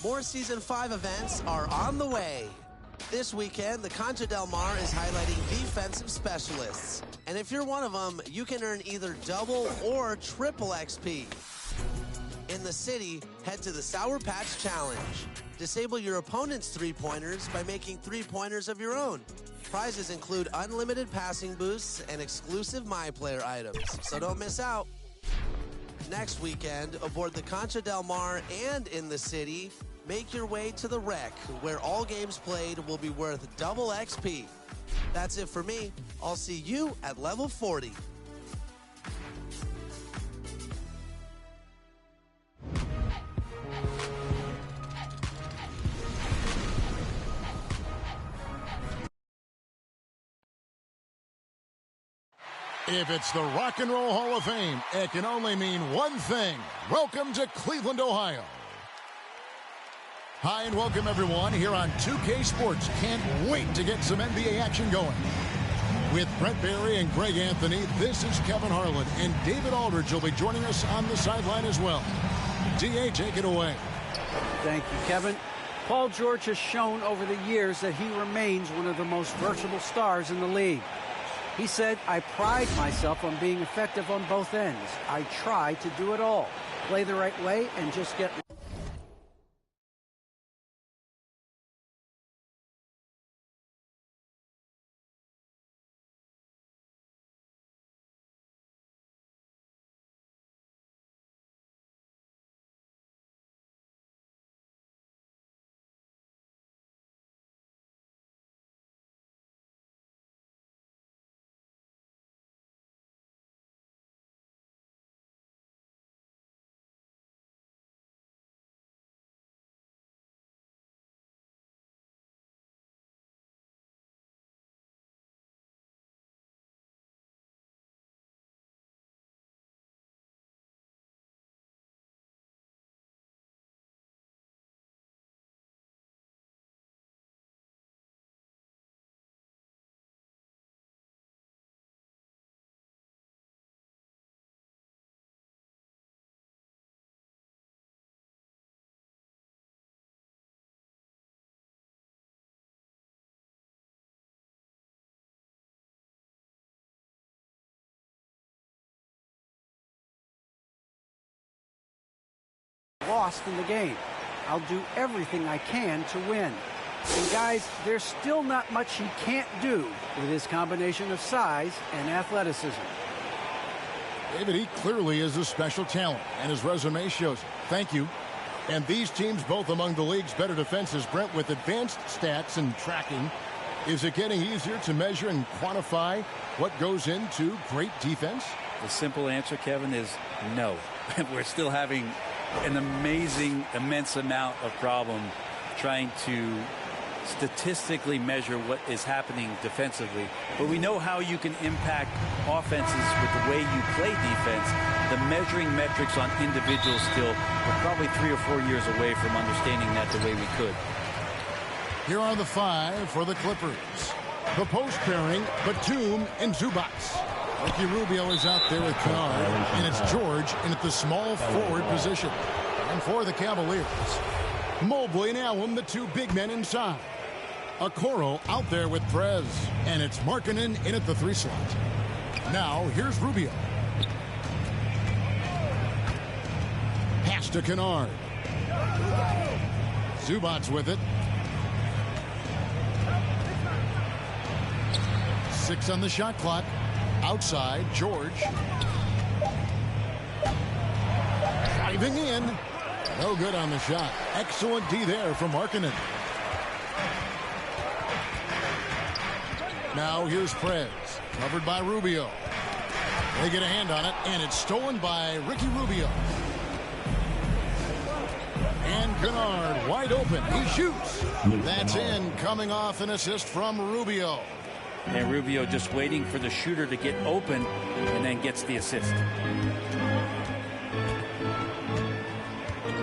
More Season 5 events are on the way. This weekend, the Concha Del Mar is highlighting defensive specialists. And if you're one of them, you can earn either double or triple XP. In the city, head to the Sour Patch Challenge. Disable your opponent's three-pointers by making three-pointers of your own. Prizes include unlimited passing boosts and exclusive MyPlayer items, so don't miss out. Next weekend, aboard the Concha Del Mar and in the city, make your way to the Rec, where all games played will be worth double XP. That's it for me. I'll see you at level 40. If it's the Rock and Roll Hall of Fame, it can only mean one thing. Welcome to Cleveland, Ohio. Hi, and welcome, everyone, here on 2K Sports. Can't wait to get some NBA action going. With Brent Barry and Greg Anthony, this is Kevin Harlan, and David Aldridge will be joining us on the sideline as well. DA, take it away. Thank you, Kevin. Paul George has shown over the years that he remains one of the most versatile stars in the league. He said, I pride myself on being effective on both ends. I try to do it all. Play the right way and just get... lost in the game. I'll do everything I can to win. And guys, there's still not much he can't do with his combination of size and athleticism. David, he clearly is a special talent, and his resume shows it. Thank you. And these teams, both among the league's better defenses, Brent, with advanced stats and tracking, is it getting easier to measure and quantify what goes into great defense? The simple answer, Kevin, is no. We're still having an immense amount of problem trying to statistically measure what is happening defensively. But we know how you can impact offenses with the way you play defense. The measuring metrics on individual skill, we're probably 3 or 4 years away from understanding that the way we could. Here are the 5 for the Clippers. The post pairing, Batum and Zubac. Ricky Rubio is out there with Kennard, and it's George in at the small forward position. And for the Cavaliers, Mobley and Allen, the two big men inside. Okoro out there with Prez, and it's Markkanen in at the 3 slot. Now, here's Rubio. Pass to Kennard. Zubac with it. 6 on the shot clock. Outside, George. Driving in. No good on the shot. Excellent D there from Markkanen. Now here's Prez. Covered by Rubio. They get a hand on it, and it's stolen by Ricky Rubio. And Kennard wide open. He shoots. That's in, coming off an assist from Rubio. And Rubio just waiting for the shooter to get open and then gets the assist.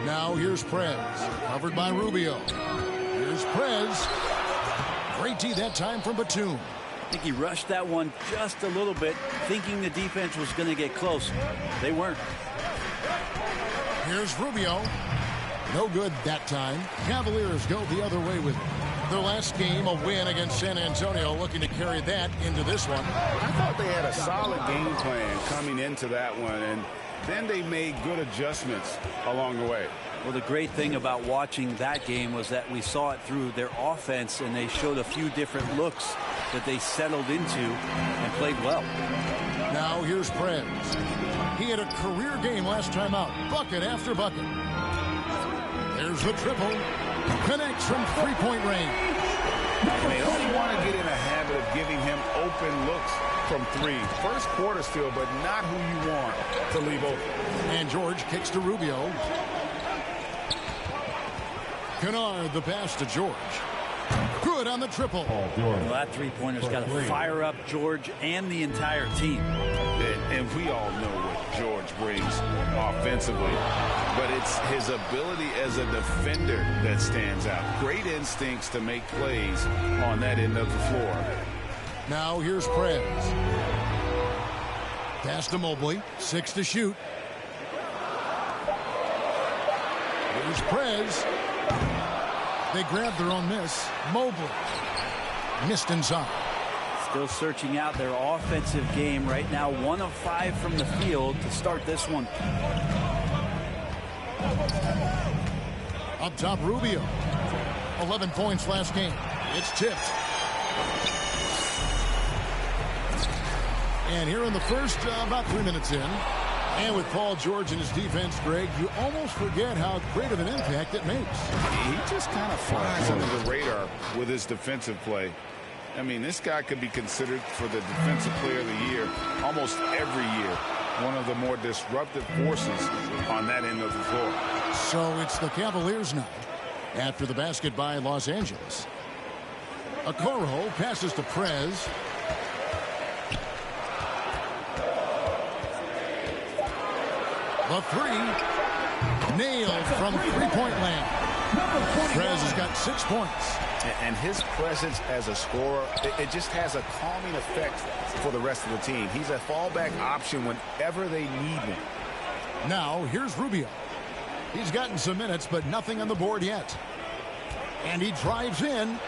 Now here's Prez. Covered by Rubio. Here's Prez. Great D that time from Batum. I think he rushed that one just a little bit, thinking the defense was going to get close. They weren't. Here's Rubio. No good that time. Cavaliers go the other way with it. Their last game, a win against San Antonio, looking to carry that into this one. I thought they had a solid game plan coming into that one, and then they made good adjustments along the way. Well, the great thing about watching that game was that we saw it through their offense, and they showed a few different looks that they settled into and played well. Now here's Prez. He had a career game last time out, bucket after bucket. There's the triple. Connects from three-point range. And they only want to get in a habit of giving him open looks from three. First quarter still, but not who you want to leave open. And George kicks to Rubio. Kennard, the pass to George. Good on the triple. Well, that three-pointer's got to fire up George and the entire team. And we all know what George brings offensively, but it's his ability as a defender that stands out. Great instincts to make plays on that end of the floor. Now here's Prez. Pass to Mobley. 6 to shoot. Here's Prez. They grab their own miss. Mobley missed inside. Still searching out their offensive game right now. 1 of 5 from the field to start this one. Up top, Rubio. 11 points last game. It's tipped. And here in the first, about 3 minutes in. And with Paul George and his defense, Greg, you almost forget how great of an impact it makes. He just kind of flies under the radar with his defensive play. I mean, this guy could be considered for the Defensive Player of the Year almost every year. One of the more disruptive forces on that end of the floor. So it's the Cavaliers now after the basket by Los Angeles. Okoro passes to Prez. The three nailed from three-point land. Prez has got 6 points. And his presence as a scorer, it just has a calming effect for the rest of the team. He's a fallback option whenever they need him. Now, here's Rubio. He's gotten some minutes, but nothing on the board yet. And he drives in,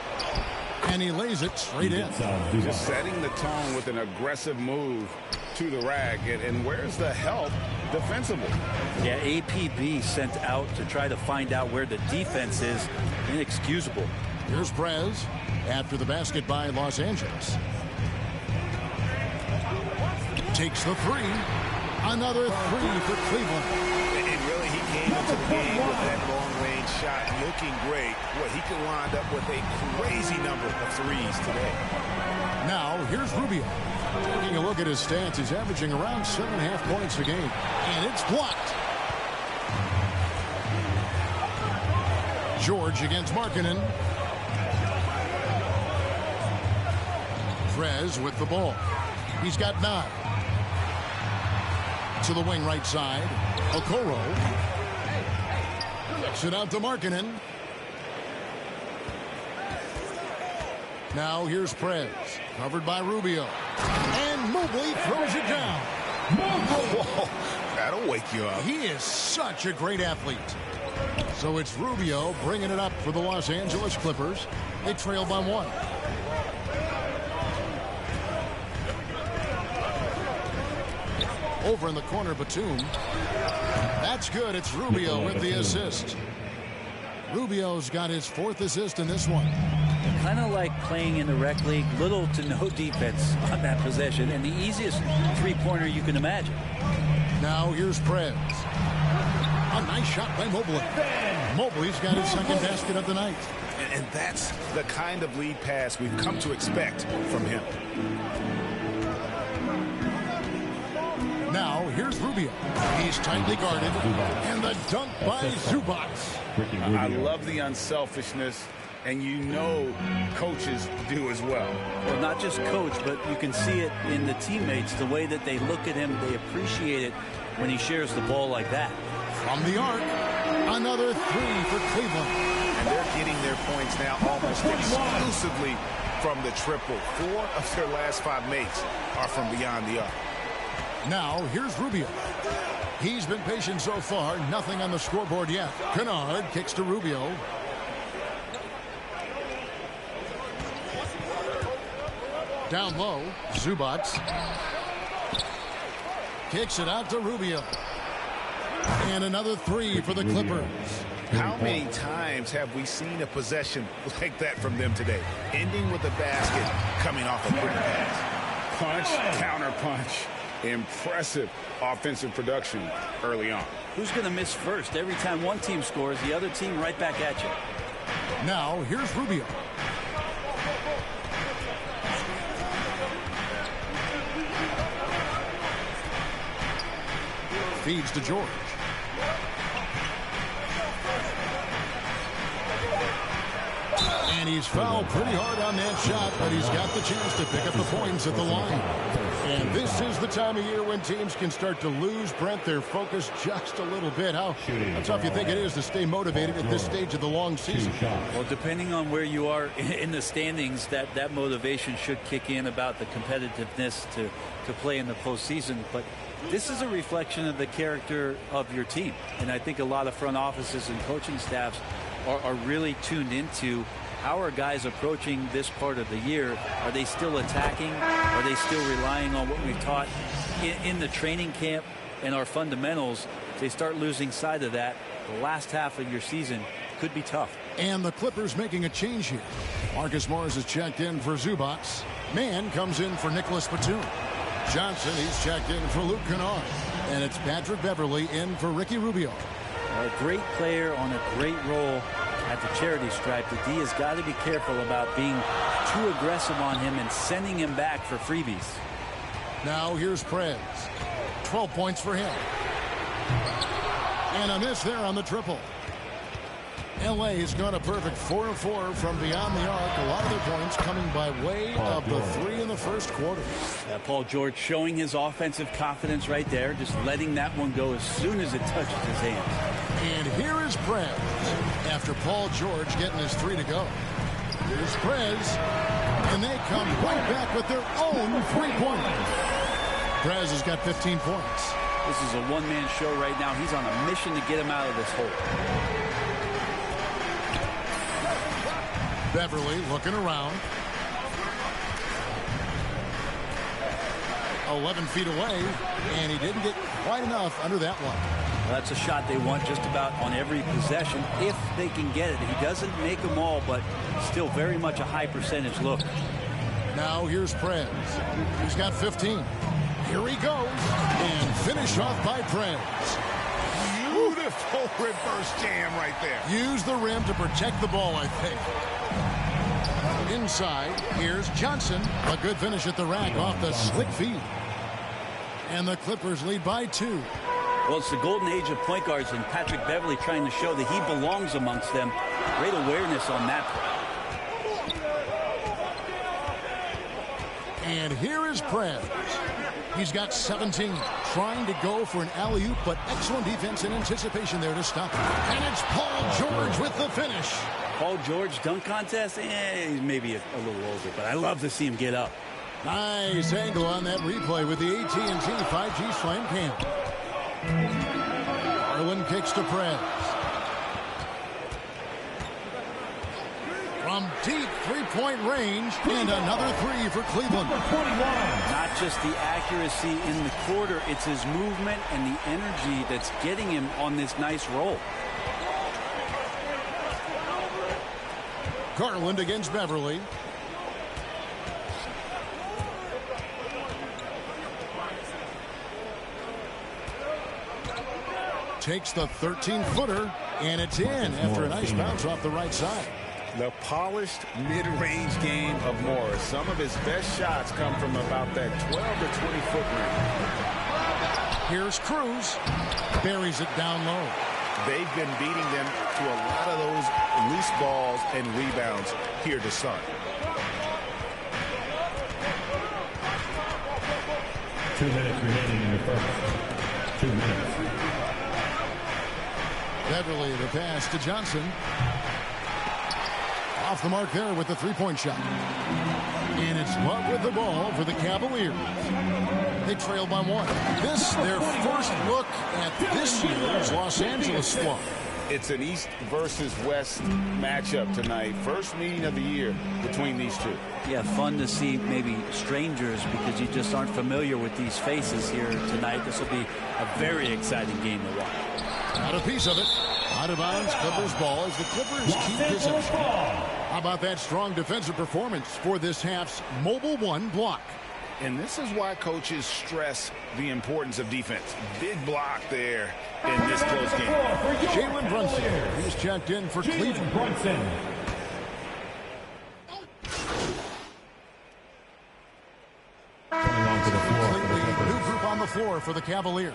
and he lays it straight in. Just setting the tone with an aggressive move to the rack. And where's the help defensively? Yeah, APB sent out to try to find out where the defense is. Inexcusable. Here's Prez after the basket by Los Angeles. Takes the three. Another three for Cleveland. And really, he came into the game with that long-range shot looking great. Well, he can wind up with a crazy number of threes today. Now, here's Rubio. Taking a look at his stats, he's averaging around 7.5 points a game. And it's blocked. George against Markkanen. Prez with the ball. He's got 9. To the wing right side. Okoro. Sit out to Markkanen. Now here's Prez. Covered by Rubio. And Mobley throws it down. Whoa, that'll wake you up. He is such a great athlete. So it's Rubio bringing it up for the Los Angeles Clippers. They trail by 1. Over in the corner, Batum. That's good. It's Rubio with the assist. Rubio's got his 4th assist in this one. Kind of like playing in the rec league, little to no defense on that possession, and the easiest three-pointer you can imagine. Now here's Prez. A nice shot by Mobley. Mobley's got his 2nd basket of the night. And that's the kind of lead pass we've come to expect from him. Now here's Rubio. He's tightly guarded. And the dunk by Zubac. I love the unselfishness, and you know coaches do as well. Well, not just coach, but you can see it in the teammates, the way that they look at him. They appreciate it when he shares the ball like that. From the arc, another 3 for Cleveland. And they're getting their points now almost exclusively from the triple. 4 of their last 5 makes are from beyond the arc. Now, here's Rubio. He's been patient so far. Nothing on the scoreboard yet. Kennard kicks to Rubio. Down low, Zubats. Kicks it out to Rubio. And another three for the Clippers. How many times have we seen a possession like that from them today? Ending with a basket, coming off a pretty pass. Punch, counter punch. Impressive offensive production early on. Who's going to miss first? Every time one team scores, the other team right back at you. Now, here's Rubio. Feeds to George. And he's fouled pretty hard on that shot, but he's got the chance to pick up the points at the line. And this is the time of year when teams can start to lose, Brent, their focus just a little bit. How tough you think it is to stay motivated at this stage of the long season? Well, depending on where you are in the standings, that motivation should kick in about the competitiveness to play in the postseason. But this is a reflection of the character of your team. And I think a lot of front offices and coaching staffs are really tuned into how are guys approaching this part of the year. Are they still attacking? Are they still relying on what we've taught in the training camp and our fundamentals? If they start losing sight of that, the last half of your season could be tough. And the Clippers making a change here. Marcus Morris is checked in for Zubats. Mann comes in for Nicholas Batum. Johnson, he's checked in for Luke Kennard. And it's Patrick Beverley in for Ricky Rubio. A great player on a great role at the charity stripe. The D has got to be careful about being too aggressive on him and sending him back for freebies. Now here's Prez. 12 points for him. And a miss there on the triple. L.A. has gone a perfect 4 of 4 from beyond the arc. A lot of their points coming by way of the 3 in the first quarter. Paul George showing his offensive confidence right there, just letting that one go as soon as it touches his hands. And here is Prez after Paul George getting his 3 to go. Here's Prez, and they come right back with their own 3-pointer. Prez has got 15 points. This is a one-man show right now. He's on a mission to get him out of this hole. Beverly looking around. 11 feet away, and he didn't get quite enough under that one. Well, that's a shot they want just about on every possession if they can get it. He doesn't make them all, but still very much a high percentage look. Now here's Prez. He's got 15. Here he goes, and finish off by Prez. Beautiful reverse jam right there. Use the rim to protect the ball, I think. Inside, here's Johnson. A good finish at the rack off the slick feed. And the Clippers lead by 2. Well, it's the golden age of point guards, and Patrick Beverley trying to show that he belongs amongst them. Great awareness on that play. And here is Prez. He's got 17, trying to go for an alley-oop, but excellent defense and anticipation there to stop it. And it's Paul George with the finish. Paul George dunk contest? He's maybe a little older, but I love to see him get up. Nice angle on that replay with the AT&T 5G Slam Cam. Garland kicks to Prez. From deep three-point range, and another 3 for Cleveland. Not just the accuracy in the quarter, it's his movement and the energy that's getting him on this nice roll. Garland against Beverly. Takes the 13-footer, and it's in after a nice bounce off the right side. The polished mid-range game of Morris. Some of his best shots come from about that 12 to 20-foot range. Here's Cruz. Buries it down low. They've been beating them to a lot of those loose balls and rebounds here to start. 2 minutes remaining in the first. 2 minutes. Beverly, the pass to Johnson. Off the mark there with the 3-point shot. And it's Love with the ball for the Cavaliers. They trail by 1. This, their first look at this year's Los Angeles squad. It's an East versus West matchup tonight. First meeting of the year between these two. Yeah, fun to see maybe strangers because you just aren't familiar with these faces here tonight. This will be a very exciting game to watch. Got a piece of it. Out of bounds, Clippers ball as the Clippers keep possession. How about that strong defensive performance for this half's mobile 1 block? And this is why coaches stress the importance of defense. Big block there in this close game. Jalen Brunson, he's checked in for Cleveland. Brunson. Coming onto the floor for the Clippers. New group on the floor for the Cavaliers.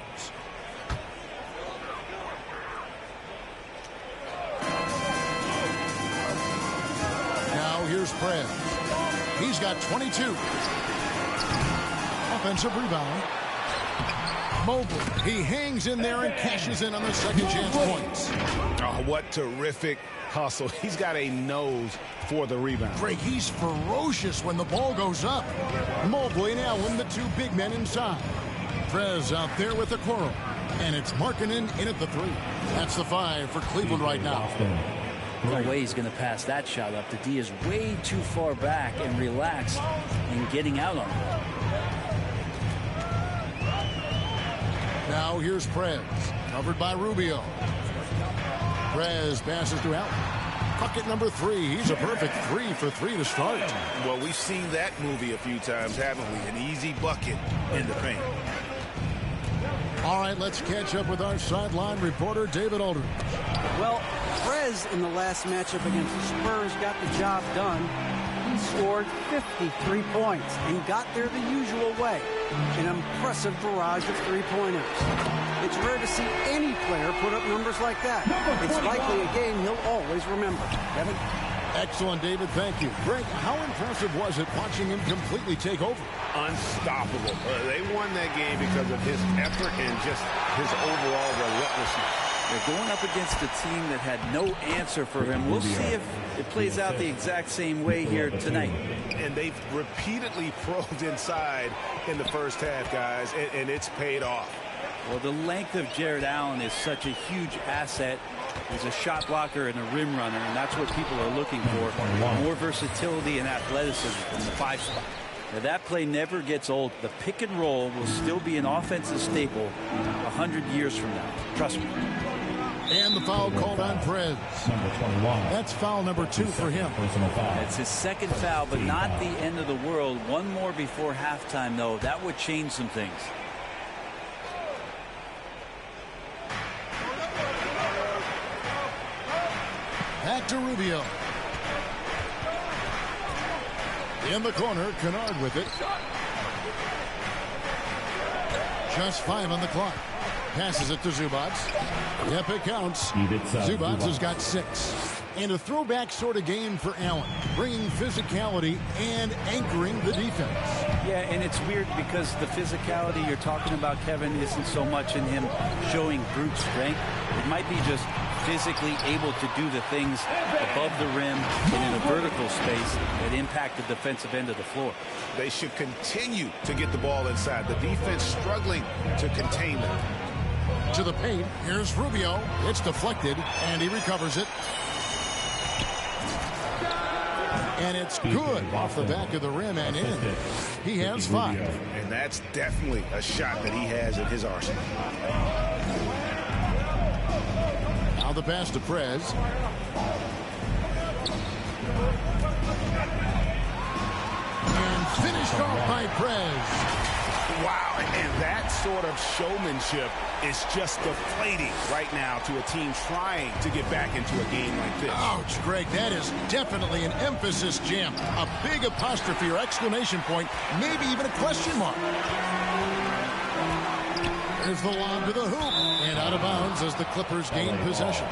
Now here's Prez. He's got 22. Offensive rebound. Mobley, he hangs in there and cashes in on the second chance points. Oh, what terrific hustle. He's got a nose for the rebound. Greg, he's ferocious when the ball goes up. Mobley and Allen, the two big men inside. Prez out there with the quarrel. And it's Markkanen in at the 3. That's the 5 for Cleveland right now. No way he's going to pass that shot up. The D is way too far back and relaxed in getting out on it. Now here's Prez, covered by Rubio. Prez passes to Allen. Bucket number 3. He's a perfect 3 for 3 to start. Well, we've seen that movie a few times, haven't we? An easy bucket in the paint. All right, let's catch up with our sideline reporter, David Aldridge. Well, Prez in the last matchup against the Spurs got the job done. He scored 53 points and got there the usual way. An impressive barrage of three-pointers. It's rare to see any player put up numbers like that. It's likely a game he'll always remember. Kevin? Excellent, David. Thank you. Greg, how impressive was it watching him completely take over? Unstoppable. They won that game because of his effort and just his overall relentlessness. They're going up against a team that had no answer for him. We'll see if it plays out the exact same way here tonight. And they've repeatedly probed inside in the first half, guys, and it's paid off. Well, the length of Jared Allen is such a huge asset. He's a shot blocker and a rim runner, and that's what people are looking for. More versatility and athleticism from the 5 spot. Now, that play never gets old. The pick and roll will still be an offensive staple 100 years from now. Trust me. And the foul called on Prez. Number 21. That's foul number 2 for him. Personal foul. It's his second foul, but not the end of the world. One more before halftime, though. That would change some things. Back to Rubio. In the corner, Kennard with it. Just 5 on the clock. Passes it to Zubac. Yep, it counts. Zubac has got 6. And a throwback sort of game for Allen, bringing physicality and anchoring the defense. Yeah, and it's weird because the physicality you're talking about, Kevin, isn't so much in him showing brute strength. It might be just physically able to do the things above the rim and in a vertical space that impact the defensive end of the floor. They should continue to get the ball inside. The defense struggling to contain them. To the paint, here's Rubio. It's deflected, and he recovers it. And it's good off the back of the rim and in. He has 5. And that's definitely a shot that he has in his arsenal. Now the pass to Prez. And finished off by Prez. Wow, and that sort of showmanship is just deflating right now to a team trying to get back into a game like this. Ouch, Greg, that is definitely an emphasis jam. A big apostrophe or exclamation point, maybe even a question mark. There's the lob to the hoop, and out of bounds as the Clippers gain possession.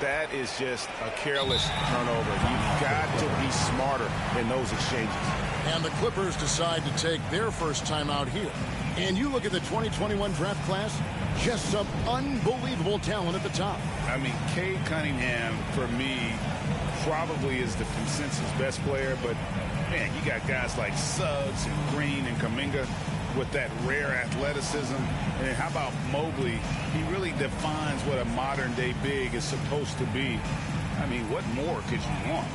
That is just a careless turnover. You've got to be smarter in those exchanges. And the Clippers decide to take their first time out here. And you look at the 2021 draft class, just some unbelievable talent at the top. I mean, Cade Cunningham, for me, probably is the consensus best player, but man, you got guys like Suggs and Green and Kuminga with that rare athleticism. And how about Mobley? He really defines what a modern-day big is supposed to be. I mean, what more could you want?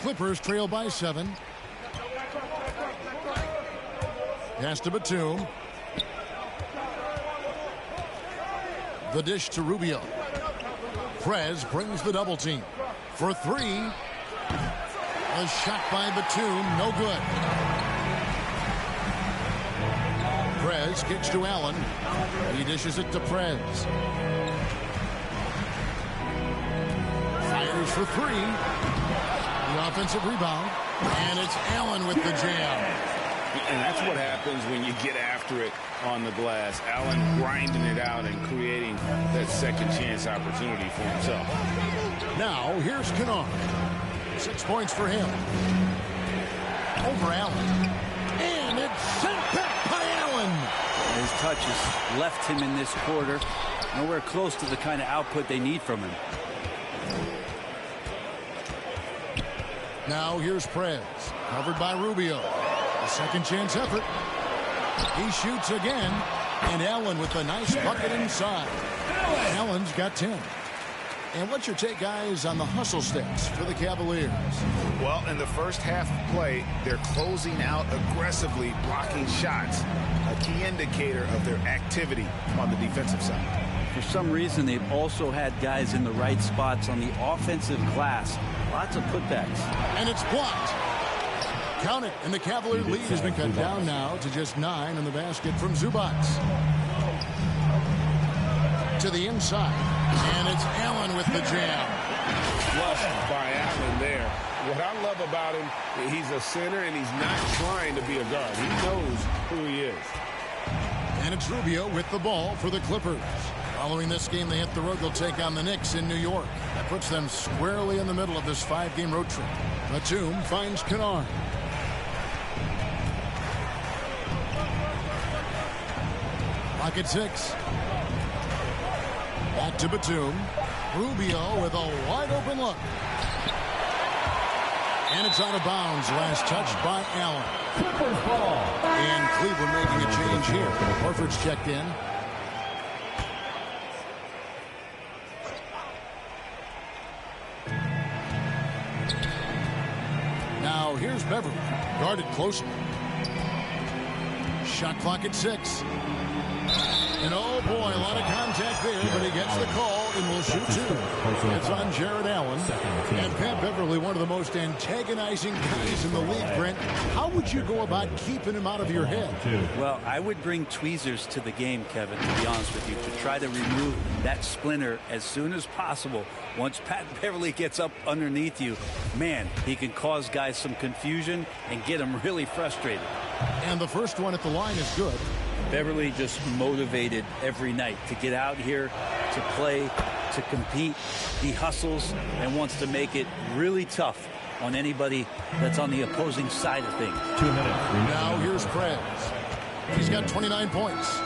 Clippers trail by 7. Pass to Batum. The dish to Rubio. Prez brings the double team. For 3. A shot by Batum. No good. Prez kicks to Allen. He dishes it to Prez. Fires for 3. The offensive rebound, and it's Allen with the jam. And that's what happens when you get after it on the glass. Allen grinding it out and creating that second chance opportunity for himself. Now, here's Kennard. 6 points for him. Over Allen. And it's sent back by Allen. His touches left him in this quarter. Nowhere close to the kind of output they need from him. Now here's Prez, covered by Rubio. A second chance effort. He shoots again, and Allen with a nice bucket inside. Allen's got 10. And what's your take, guys, on the hustle stats for the Cavaliers? Well, in the first half of play, they're closing out aggressively, blocking shots. A key indicator of their activity on the defensive side. For some reason, they've also had guys in the right spots on the offensive glass. Lots of putbacks. And it's blocked. Count it, and the Cavalier lead has been cut down now to just 9 in the basket from Zubac. To the inside, and it's Allen with the jam. Flushed by Allen there. What I love about him, he's a center, and he's not trying to be a guard. He knows who he is. And it's Rubio with the ball for the Clippers. Following this game, they hit the road. They'll take on the Knicks in New York. That puts them squarely in the middle of this 5-game road trip. Batum finds Kennard. Pocket 6. Back to Batum. Rubio with a wide open look. And it's out of bounds. Last touch by Allen. And Cleveland making a change here. Horford's checked in. Now here's Beverly, guarded closely. Shot clock at 6. And oh boy, a lot of contact there, but he gets the call and will shoot 2. It's on Jared Allen. And Pat Beverly, one of the most antagonizing guys in the league, Brent. How would you go about keeping him out of your head? Well, I would bring tweezers to the game, Kevin, to be honest with you, to try to remove that splinter as soon as possible. Once Pat Beverly gets up underneath you, man, he can cause guys some confusion and get them really frustrated. And the first one at the line is good. Beverly just motivated every night to get out here, to play, to compete. He hustles and wants to make it really tough on anybody that's on the opposing side of things. 2 minutes. Now here's Prez. He's got 29 points.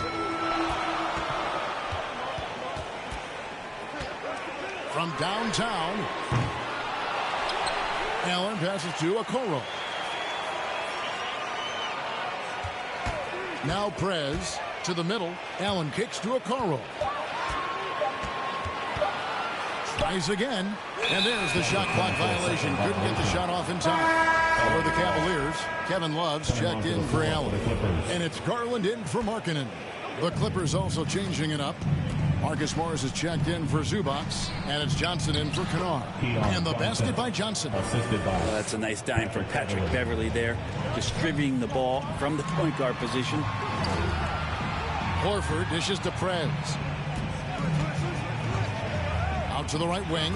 From downtown, Allen passes to Okoro. Now Prez to the middle. Allen kicks to Okoro. Tries again. And there's the shot clock violation. Couldn't get the shot off in time. For the Cavaliers, Kevin Love's checked in for Allen. And it's Garland in for Markkanen. The Clippers also changing it up. Marcus Morris is checked in for Zubac, and it's Johnson in for Kennard. And the basket by Johnson. That's a nice dime from Patrick Beverly there, distributing the ball from the point guard position. Horford dishes to Prez. Out to the right wing.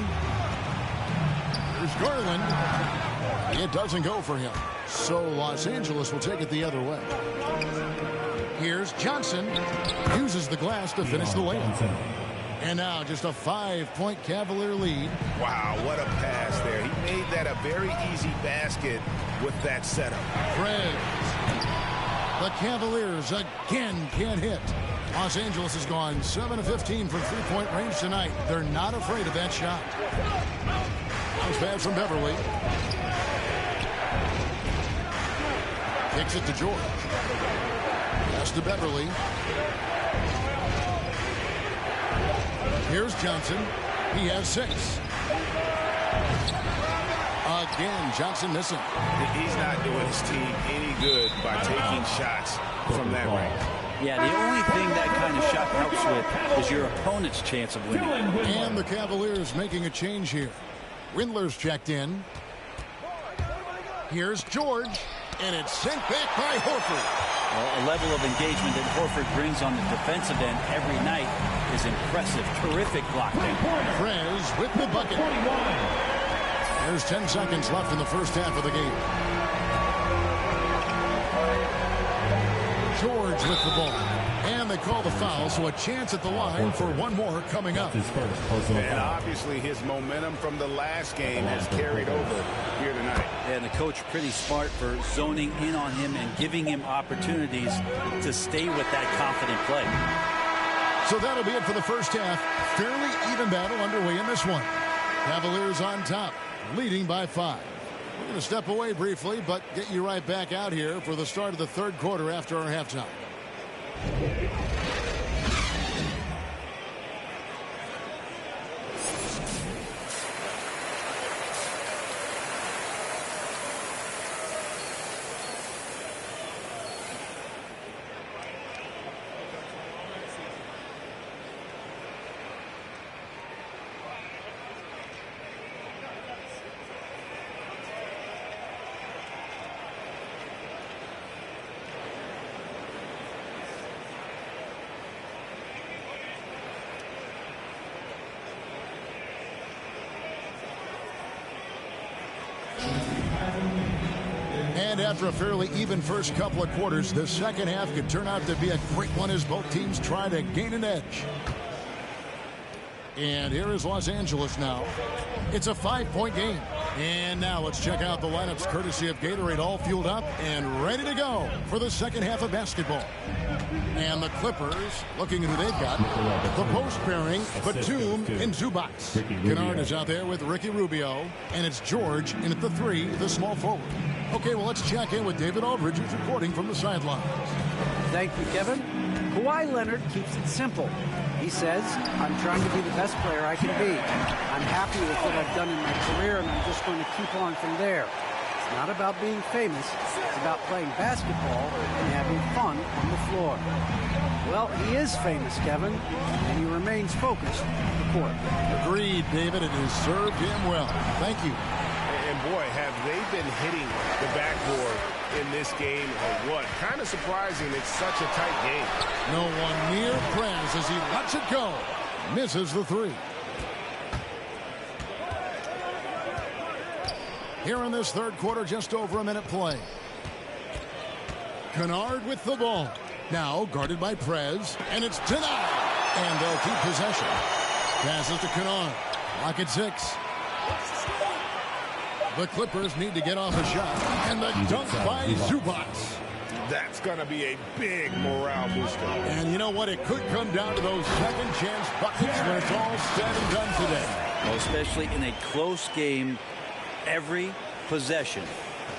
Here's Garland. It doesn't go for him. So Los Angeles will take it the other way. Here's Johnson. Uses the glass to finish the layup. And now just a 5-point Cavalier lead. Wow, what a pass there. He made that a very easy basket with that setup. Fred. The Cavaliers again can't hit. Los Angeles has gone 7 of 15 from three-point range tonight. They're not afraid of that shot. Bounce pass from Beverly. Kicks it to George. Pass to Beverly. Here's Johnson. He has 6. Again, Johnson missing. He's not doing his team any good by taking shots from that range. Yeah, the only thing that kind of shot helps with is your opponent's chance of winning. And the Cavaliers making a change here. Windler's checked in. Here's George. And it's sent back by Horford. Well, a level of engagement that Horford brings on the defensive end every night is impressive. Terrific blocking. Prez with the bucket. There's 10 seconds left in the first half of the game. George with the ball. And they call the foul, so a chance at the line for one more coming up. And obviously his momentum from the last game has carried over here tonight. And the coach pretty smart for zoning in on him and giving him opportunities to stay with that confident play. So that'll be it for the first half. Fairly even battle underway in this one. Cavaliers on top, leading by 5. We're going to step away briefly, but get you right back out here for the start of the third quarter after our halftime. And after a fairly even first couple of quarters, the second half could turn out to be a great one as both teams try to gain an edge. And here is Los Angeles now. It's a 5-point game. And now let's check out the lineups courtesy of Gatorade, all fueled up and ready to go for the second half of basketball. And the Clippers, looking at who they've got, the post pairing, Batum and Zubac. Kennard is out there with Ricky Rubio, and it's George in at the 3, the small forward. Okay, well, let's check in with David Aldridge, who's reporting from the sidelines. Thank you, Kevin. Kawhi Leonard keeps it simple. He says, I'm trying to be the best player I can be. I'm happy with what I've done in my career, and I'm just going to keep on from there. It's not about being famous. It's about playing basketball and having fun on the floor. Well, he is famous, Kevin, and he remains focused on the court. Agreed, David. It has served him well. Thank you. And boy, have they been hitting the backboard in this game or what? Kind of surprising. It's such a tight game. No one near Prez as he lets it go. Misses the 3. Here in this third quarter, just over a minute play. Kennard with the ball. Now guarded by Prez, and it's denied. And they'll keep possession. Passes to Kennard. Lock at 6. The Clippers need to get off a shot. And the dunk by Zubac. That's going to be a big morale booster. And you know what? It could come down to those second chance buckets when it's all said and done today. Well, especially in a close game, every possession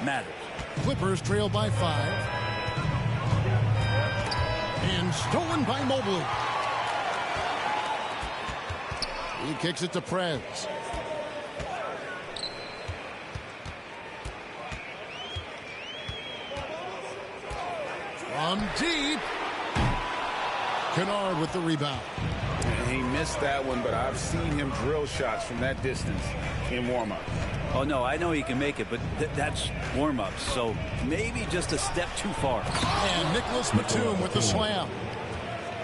matters. Clippers trail by 5. And stolen by Mobley. He kicks it to Prez. From deep. Kennard with the rebound. And he missed that one, but I've seen him drill shots from that distance in warm-up. Oh, no, I know he can make it, but that's warm-ups, so maybe just a step too far. And Nicholas Batum with the slam.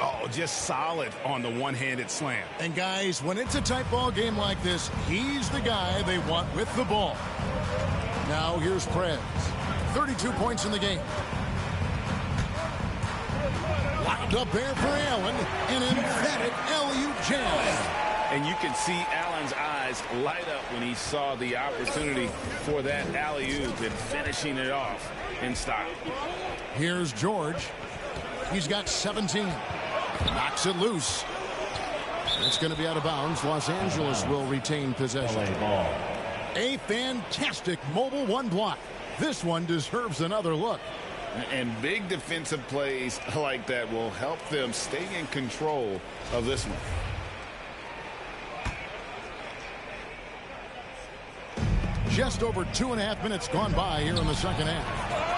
Oh, just solid on the one-handed slam. And guys, when it's a tight ball game like this, he's the guy they want with the ball. Now here's Prez. 32 points in the game. Lined up there for Allen. An emphatic alley-oop jam. And you can see Allen's eyes light up when he saw the opportunity for that alley-oop and finishing it off in style. Here's George. He's got 17. Knocks it loose. It's going to be out of bounds. Los Angeles will retain possession. A fantastic mobile one block. This one deserves another look. And big defensive plays like that will help them stay in control of this one. Just over 2.5 minutes gone by here in the second half.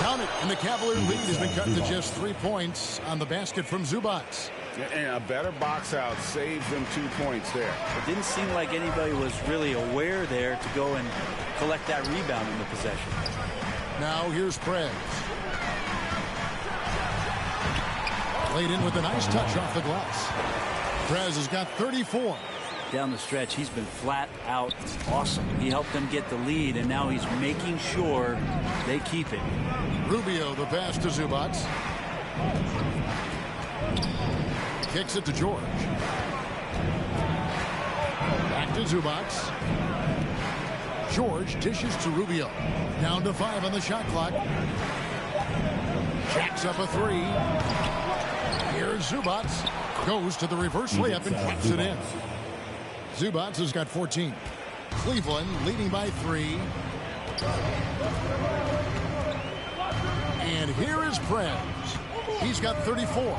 Count it, and the Cavalier lead has been cut to just 3 points on the basket from Zubac. And a better box out saves them 2 points there. It didn't seem like anybody was really aware there to go and collect that rebound in the possession. Now here's Prez. Played in with a nice touch off the glass. Prez has got 34. Down the stretch, he's been flat out awesome. He helped them get the lead, and now he's making sure they keep it. Rubio, the pass to Zubac. Kicks it to George. Back to Zubac. George dishes to Rubio. Down to 5 on the shot clock. Jacks up a 3. Here's Zubac. Goes to the reverse layup and claps it in. Zubac has got 14. Cleveland leading by 3. And here is Prez. He's got 34.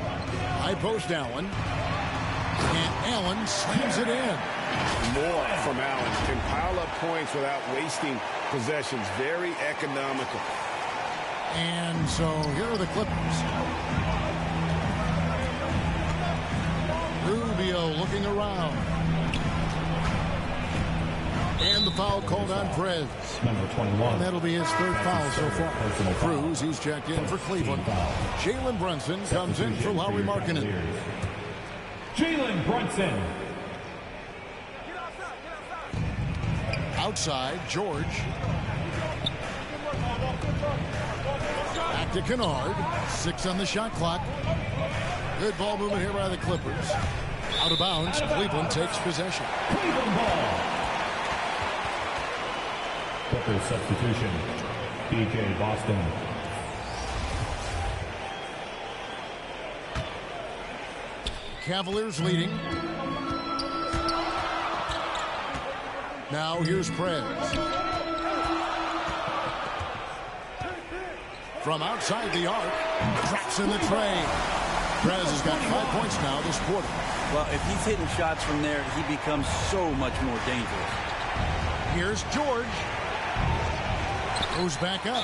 High post Allen. And Allen slams it in. More from Allen. Can pile up points without wasting possessions. Very economical. And so here are the Clippers. Rubio looking around. And the foul called on Prez. Number 21. And that'll be his 3rd foul so far. Cruz, he's checked in for Cleveland. Jalen Brunson comes in for Lauri Markkanen. Jalen Brunson. Outside, George. Back to Kennard. 6 on the shot clock. Good ball movement here by the Clippers. Out of bounds, Cleveland takes possession. Cleveland ball. Clippers substitution. B.J. Boston. Cavaliers leading. Now here's Prez. From outside the arc. Drops in the tray. Prez has got 5 points now this quarter. Well, if he's hitting shots from there, he becomes so much more dangerous. Here's George. Goes back up.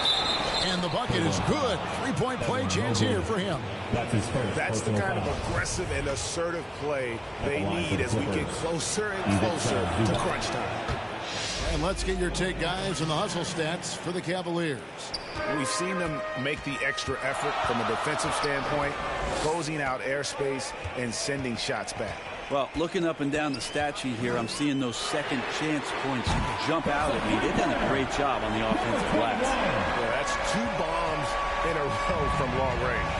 And the bucket is good. 3-point play chance here for him. That's his first. That's the kind of aggressive and assertive play they need as we get closer and closer to crunch time. And let's get your take, guys, on the hustle stats for the Cavaliers. We've seen them make the extra effort from a defensive standpoint, closing out airspace and sending shots back. Well, looking up and down the stat sheet here, I'm seeing those second chance points jump out at me. They've done a great job on the offensive glass. Yeah, that's 2 bombs in a row from long range.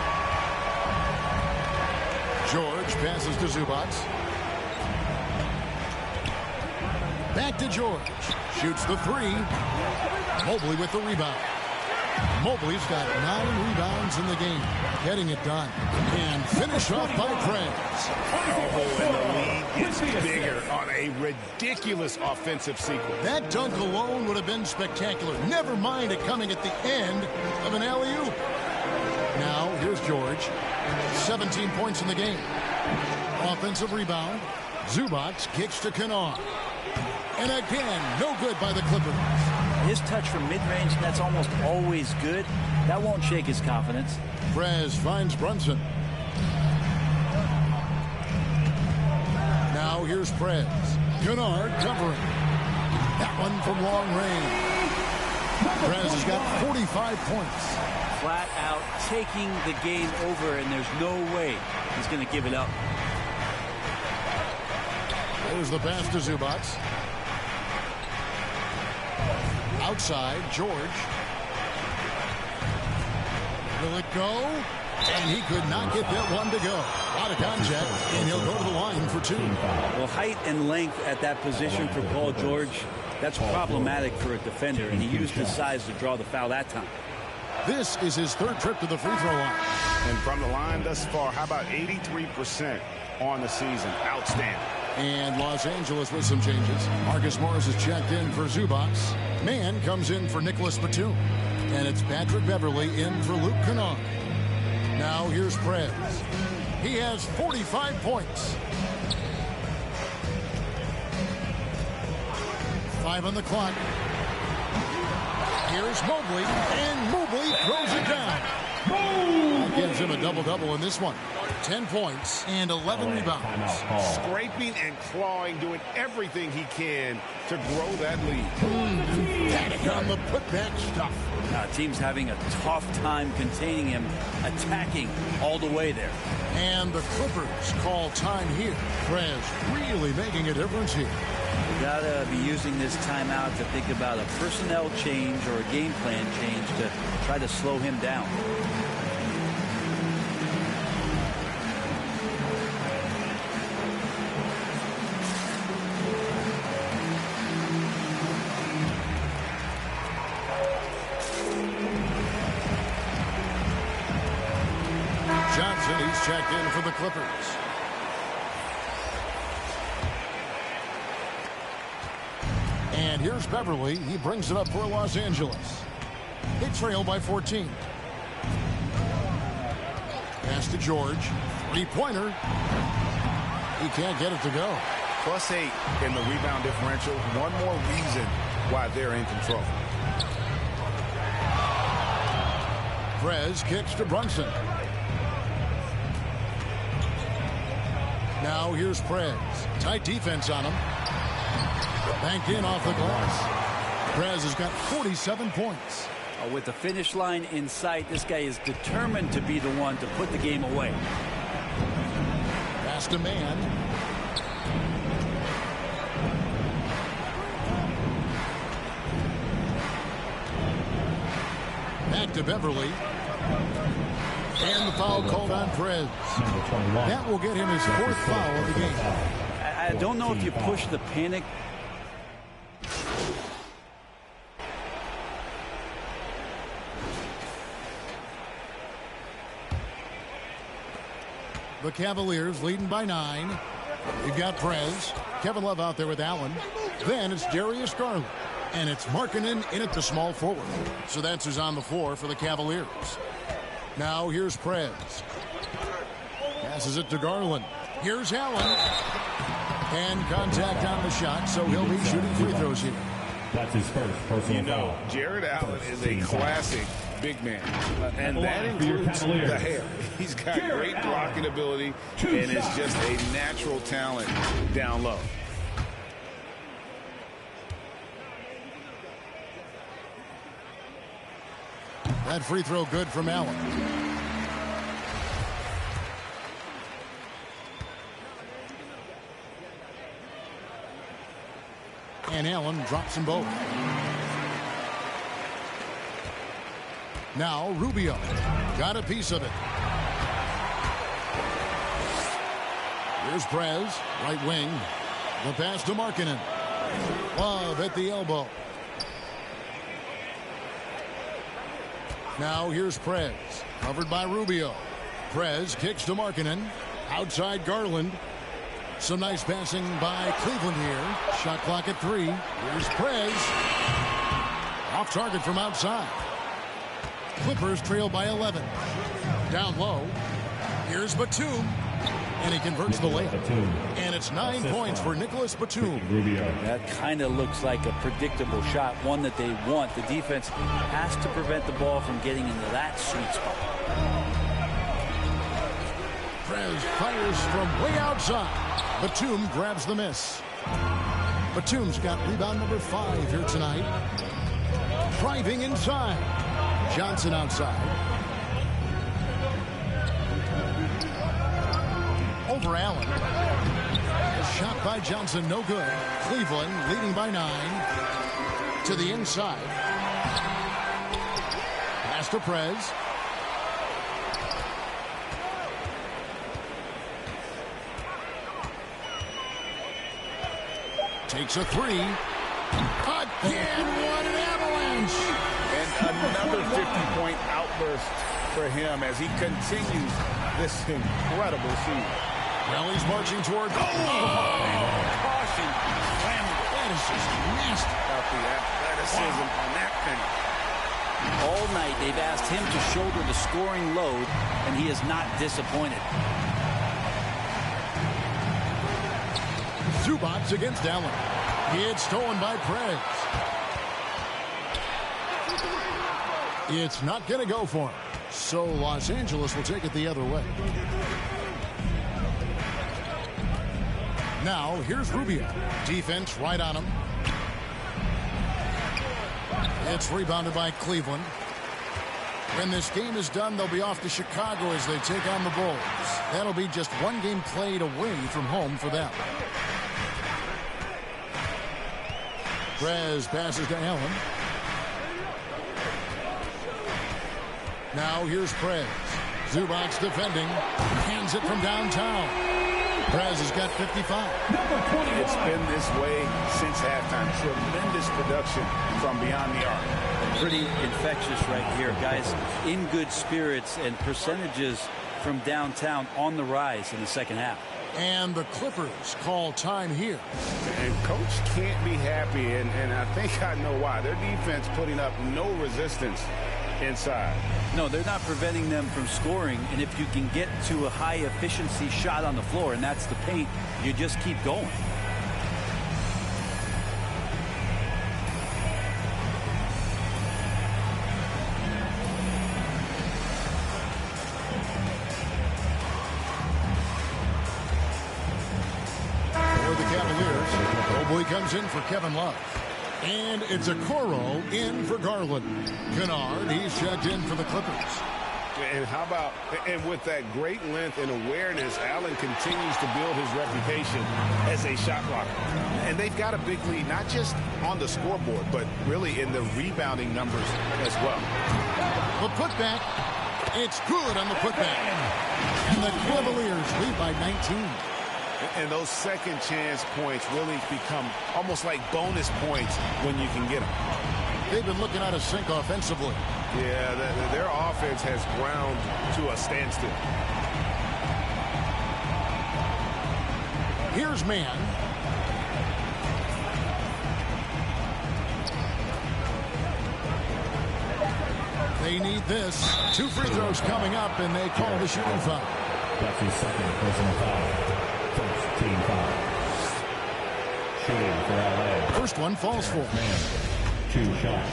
George passes to Zubac. Back to George. Shoots the 3. Mobley with the rebound. Mobley's got 9 rebounds in the game. Getting it done. And finish off by Prez. Oh, and the lead gets bigger on a ridiculous offensive sequence. That dunk alone would have been spectacular. Never mind it coming at the end of an alley-oop. Now, here's George. 17 points in the game. Offensive rebound. Zubac kicks to Kennard. And again, no good by the Clippers. His touch from mid-range, that's almost always good. That won't shake his confidence. Prez finds Brunson. Now here's Prez. Kennard covering. That one from long range. Prez has got 45 points. flat out taking the game over, and there's no way he's going to give it up. There's the pass to Zubac. Outside, George. Will it go? And he could not get that one to go. Out of contact, and he'll go to the line for 2. Well, height and length at that position for Paul George, that's problematic for a defender, and he used his size to draw the foul that time. This is his 3rd trip to the free throw line. And from the line thus far, how about 83% on the season? Outstanding. And Los Angeles with some changes. Marcus Morris is checked in for Zubac. Mann comes in for Nicholas Batum. And it's Patrick Beverly in for Luke Kennard. Now here's Prez. He has 45 points. 5 on the clock. Here's Mobley, and Mobley throws it down. That gives him a double-double in this one. 10 points and 11 rebounds. Scraping and clawing, doing everything he can to grow that lead. Panic on the putback stuff. Team's having a tough time containing him, attacking all the way there. And the Clippers call time here. Prez really making a difference here. You gotta be using this timeout to think about a personnel change or a game plan change to try to slow him down. Johnson, he's checked in for the Clippers. And here's Beverly. He brings it up for Los Angeles. They trail by 14. Pass to George. 3-pointer. He can't get it to go. +8 in the rebound differential. One more reason why they're in control. Prez kicks to Brunson. Now here's Prez. Tight defense on him. Banked in off the glass. Prez has got 47 points. With the finish line in sight, this guy is determined to be the one to put the game away. Pass to Mann. Back to Beverly. And the foul called on Prez. That will get him his 4th foul of the game. I don't know if you push the panic. The Cavaliers leading by 9. You've got Prez. Kevin Love out there with Allen. Then it's Darius Garland. And it's Markkanen in at the small forward. So that's who's on the floor for the Cavaliers. Now here's Prez. Passes it to Garland. Here's Allen. And contact on the shot, so he'll be shooting free throws here. That's his first personal foul. Jared Allen is a classic big man. And that includes the hair. He's got great blocking ability and is just a natural talent down low. That free throw good from Allen. And Allen drops them both. Now Rubio got a piece of it. Here's Prez, right wing. The pass to Markkanen. Love at the elbow. Now here's Prez, covered by Rubio. Prez kicks to Markkanen. Outside Garland. Some nice passing by Cleveland here. Shot clock at 3. Here's Prez. Off target from outside. Clippers trail by 11. Down low. Here's Batum. And he converts the layup. And it's 9 points for Nicholas Batum. That kind of looks like a predictable shot, one that they want. The defense has to prevent the ball from getting into that sweet spot. Prez fires from way outside. Batum grabs the miss. Batum's got rebound number 5 here tonight. Driving inside. Johnson outside. over Allen. A shot by Johnson, no good. Cleveland leading by 9. To the inside. Pass to Prez. Takes a 3. Again, what an avalanche! And another 50-point outburst for him as he continues this incredible season. Well, he's marching toward goal. Caution. That is just nasty. About the athleticism on that finish. All night they've asked him to shoulder the scoring load, and he is not disappointed. Zubats against Allen. It's stolen by Prez. It's not going to go for him. So Los Angeles will take it the other way. Now here's Rubio. Defense right on him. It's rebounded by Cleveland. When this game is done, they'll be off to Chicago as they take on the Bulls. That'll be just one game played away from home for them. Prez passes to Allen. Now here's Prez. Zubats defending. Hands it from downtown. Prez has got 55. It's been this way since halftime. Tremendous production from beyond the arc. Pretty infectious right here, guys. In good spirits and percentages from downtown on the rise in the second half. And the Clippers call time here. And Coach can't be happy, and I think I know why. Their defense putting up no resistance inside. No, they're not preventing them from scoring, and if you can get to a high-efficiency shot on the floor, and that's the paint, you just keep going. Comes in for Kevin Love. And it's a Coro in for Garland. Kennard, he's checked in for the Clippers. And how about, and with that great length and awareness, Allen continues to build his reputation as a shot blocker. And they've got a big lead, not just on the scoreboard, but really in the rebounding numbers as well. The putback, it's good on the putback. And the Cavaliers lead by 19. And those second chance points really become almost like bonus points when you can get them. They've been looking out of sync offensively. Yeah, their offense has ground to a standstill. Here's Mann. They need this. 2 free throws coming up, and they call the shooting foul. That's his second personal foul. First team foul. Shooting for LA. First one falls for. Man, 2 shots.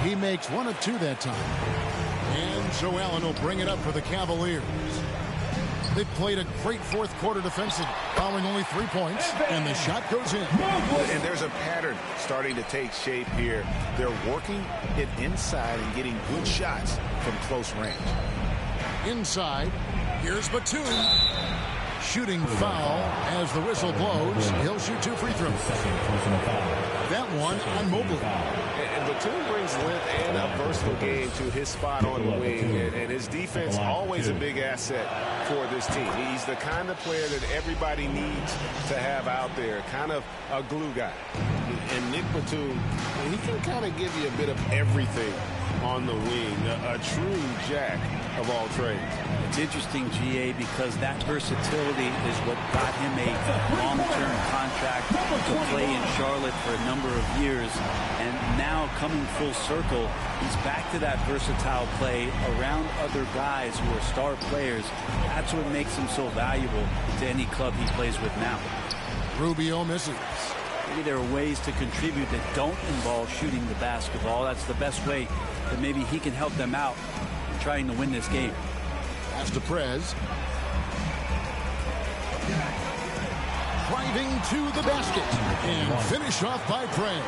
He makes 1 of 2 that time. And so Allen will bring it up for the Cavaliers. They played a great fourth quarter defensive, following only 3 points, and the shot goes in. And there's a pattern starting to take shape here. They're working it inside and getting good shots from close range. Inside, here's Batum. Shooting foul as the whistle blows. He'll shoot 2 free throws. That one on Mobley. And Batum brings length and a versatile game to his spot on the wing. And his defense always a big asset for this team. He's the kind of player that everybody needs to have out there. Kind of a glue guy. And Nick Batum, he can kind of give you a bit of everything on the wing. A true jack of all trades. It's interesting, GA, because that versatility is what got him a long-term contract to play in Charlotte for a number of years. And now coming full circle, he's back to that versatile play around other guys who are star players. That's what makes him so valuable to any club he plays with now. Rubio misses. Maybe there are ways to contribute that don't involve shooting the basketball. That's the best way that maybe he can help them out in trying to win this game. Pass to Prez. Driving to the basket. And finish off by Prez.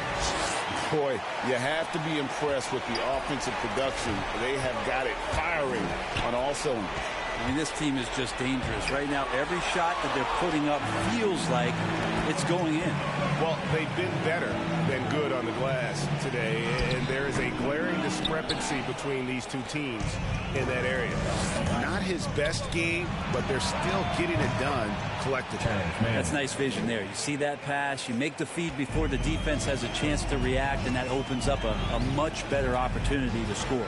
Boy, you have to be impressed with the offensive production. They have got it firing on all cylinders. I mean, this team is just dangerous. Right now, every shot that they're putting up feels like it's going in. Well, they've been better than good on the glass today, and there is a glaring discrepancy between these two teams in that area. Not his best game, but they're still getting it done collectively. That's nice vision there. You see that pass, you make the feed before the defense has a chance to react, and that opens up a much better opportunity to score.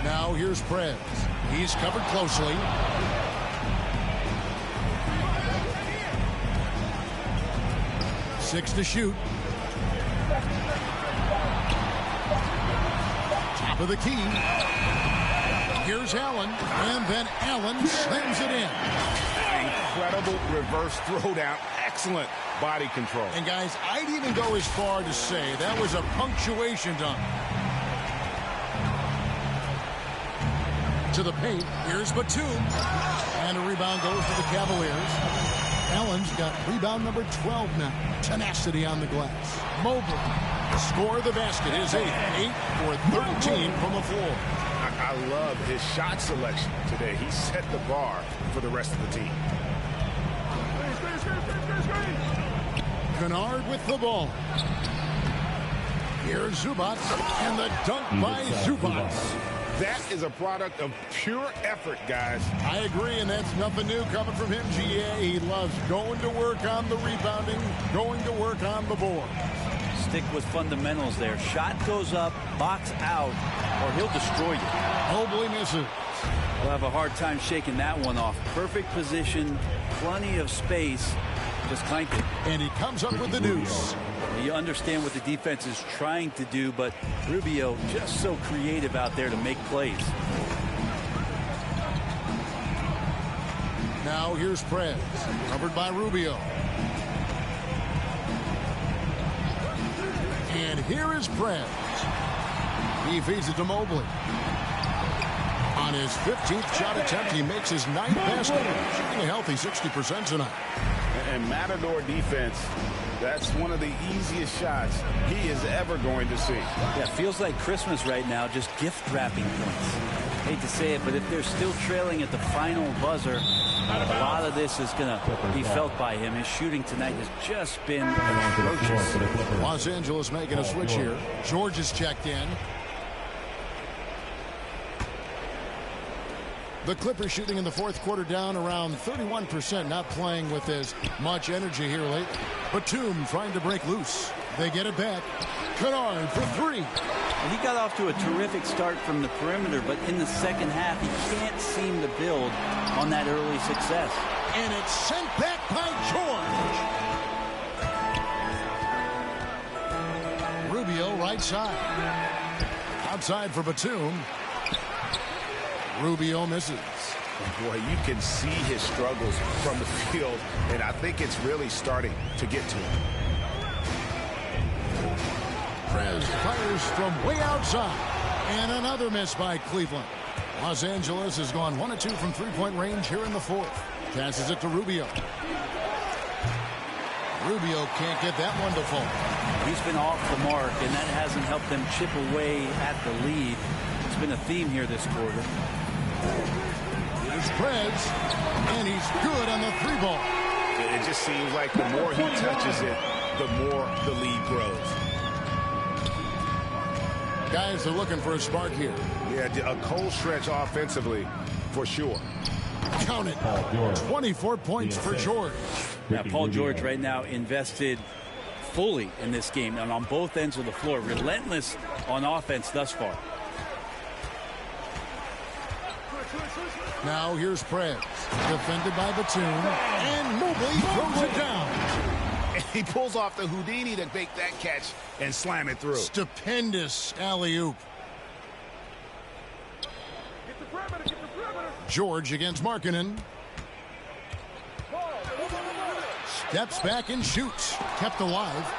Now here's Prez. He's covered closely. Six to shoot. Top of the key. Here's Allen. And then Allen slams it in. Incredible reverse throwdown. Excellent body control. And guys, I'd even go as far to say that was a punctuation dunk. To the paint. Here's Batum. And a rebound goes to the Cavaliers. Allen's got rebound number 12 now. Tenacity on the glass. Mobley. Score of the basket is 8 for 13 from the floor. I love his shot selection today. He set the bar for the rest of the team. Kennard with the ball. Here's Zubac. And the dunk by Zubac. That is a product of pure effort, guys. I agree, and that's nothing new coming from him, GA. He loves going to work on the rebounding, going to work on the board. Stick with fundamentals there. Shot goes up, box out, or he'll destroy you. Mobley misses. We'll have a hard time shaking that one off. Perfect position, plenty of space. Just clanked it. And he comes up with the deuce. You understand what the defense is trying to do, but Rubio just so creative out there to make plays. Now here's Prez, covered by Rubio. And here is Prez. He feeds it to Mobley. On his 15th shot attempt, he makes his 9th basket, shooting a healthy 60% tonight. And Matador defense, that's one of the easiest shots he is ever going to see. Yeah, feels like Christmas right now, just gift wrapping points. Hate to say it, but if they're still trailing at the final buzzer, a lot of this is going to be felt by him. His shooting tonight has just been atrocious. Los Angeles making a switch here. George is checked in. The Clippers shooting in the fourth quarter down around 31%, not playing with as much energy here lately. Batum trying to break loose. They get it back. Kennard for three. He got off to a terrific start from the perimeter, but in the second half, he can't seem to build on that early success. And it's sent back by George. Rubio right side. Outside for Batum. Rubio misses. Boy, you can see his struggles from the field, and I think it's really starting to get to him. Prez fires from way outside. And another miss by Cleveland. Los Angeles has gone 1 of 2 from three-point range here in the fourth. Passes it to Rubio. Rubio can't get that one to fall. He's been off the mark, and that hasn't helped them chip away at the lead. It's been a theme here this quarter. Here's Prez, and he's good on the three ball. It just seems like the more he touches it, the more the lead grows. Guys are looking for a spark here. Yeah, a cold stretch offensively, for sure. Count it. 24 points for George. Yeah, Paul George right now invested fully in this game and on both ends of the floor. Relentless on offense thus far. Now here's Prez, defended by Batum, and Mobley throws it down. And he pulls off the Houdini to make that catch and slam it through. Stupendous alley-oop. George against Markkanen. Steps back and shoots. Kept alive.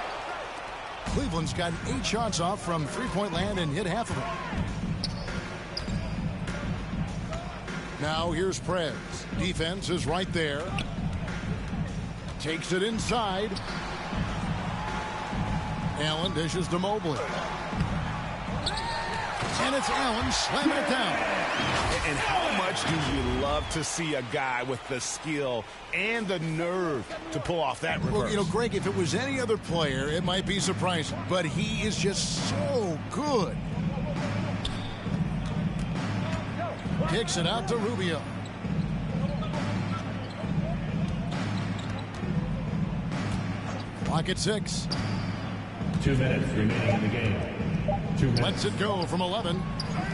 Cleveland's got 8 shots off from three-point land and hit half of them. Now here's Prez. Defense is right there. Takes it inside. Allen dishes to Mobley. And it's Allen slamming it down. And how much do you love to see a guy with the skill and the nerve to pull off that reverse? Well, you know, Greg, if it was any other player, it might be surprising. But he is just so good. Kicks it out to Rubio. Clock at 6. 2 minutes remaining in the game. 2 minutes. Lets it go from 11.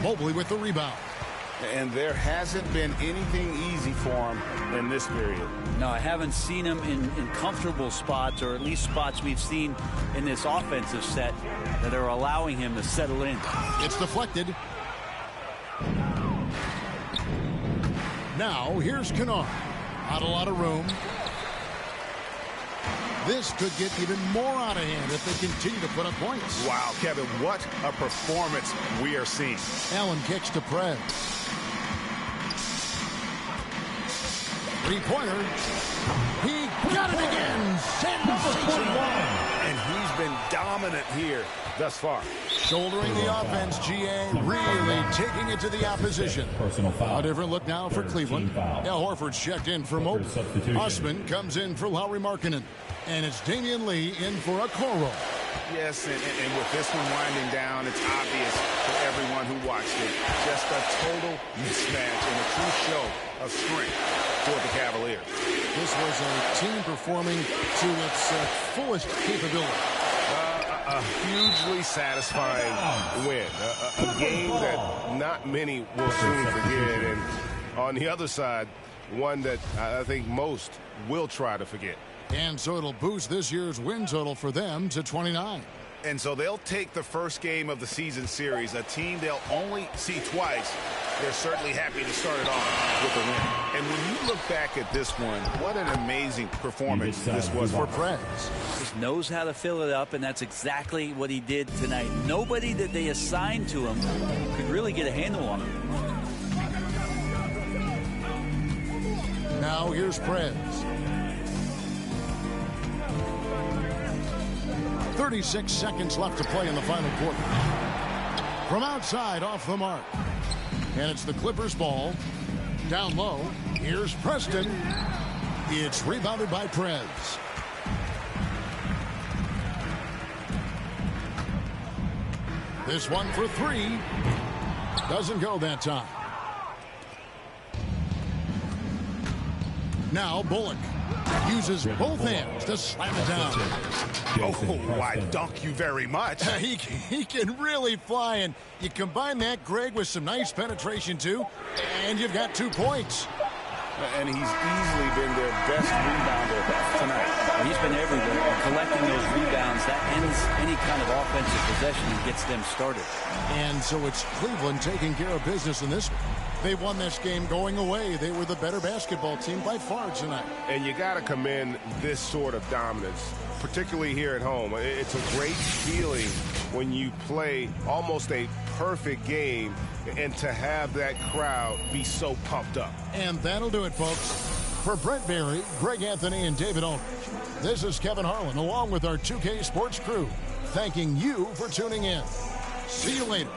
Mobley with the rebound. And there hasn't been anything easy for him in this period. No, I haven't seen him in comfortable spots, or at least spots we've seen in this offensive set that are allowing him to settle in. It's deflected. Now, here's Kennard. Not a lot of room. This could get even more out of hand if they continue to put up points. Wow, Kevin, what a performance we are seeing. Allen kicks to Prez. Three-pointer. He got it again. Sensational. And he's been dominant here thus far. Shouldering the offense, GA, really taking it to the opposition. Personal foul. A different look now for Cleveland. Al Horford's checked in for Mobley. Osman comes in for Lauri Markkanen. And it's Damian Lee in for Okoro. Yes, and with this one winding down, it's obvious for everyone who watched it. Just a total mismatch and a true show of strength for the Cavaliers. This was a team performing to its fullest capability. A hugely satisfying win. A game that not many will soon forget. And on the other side, one that I think most will try to forget. And so it'll boost this year's win total for them to 29. And so they'll take the first game of the season series, a team they'll only see twice. They're certainly happy to start it off with a win. And when you look back at this one, what an amazing performance this was for Prez. Just knows how to fill it up, and that's exactly what he did tonight. Nobody that they assigned to him could really get a handle on him. Now here's Prez. 36 seconds left to play in the final quarter. From outside, off the mark. And it's the Clippers' ball. Down low, here's Preston. It's rebounded by Prez. This one for 3. Doesn't go that time. Now Bullock uses both hands to slam it down. Oh, why, dunk you very much. He can really fly, and you combine that, Greg, with some nice penetration, too, and you've got 2 points. And he's easily been their best rebounder tonight. He's been everywhere, and collecting those rebounds, that ends any kind of offensive possession and gets them started. And so it's Cleveland taking care of business in this one. They won this game going away. They were the better basketball team by far tonight. And you got to commend this sort of dominance, particularly here at home. It's a great feeling when you play almost a perfect game and to have that crowd be so pumped up. And that'll do it, folks. For Brent Barry, Greg Anthony, and David Aldridge, this is Kevin Harlan along with our 2K Sports crew, thanking you for tuning in. See you later.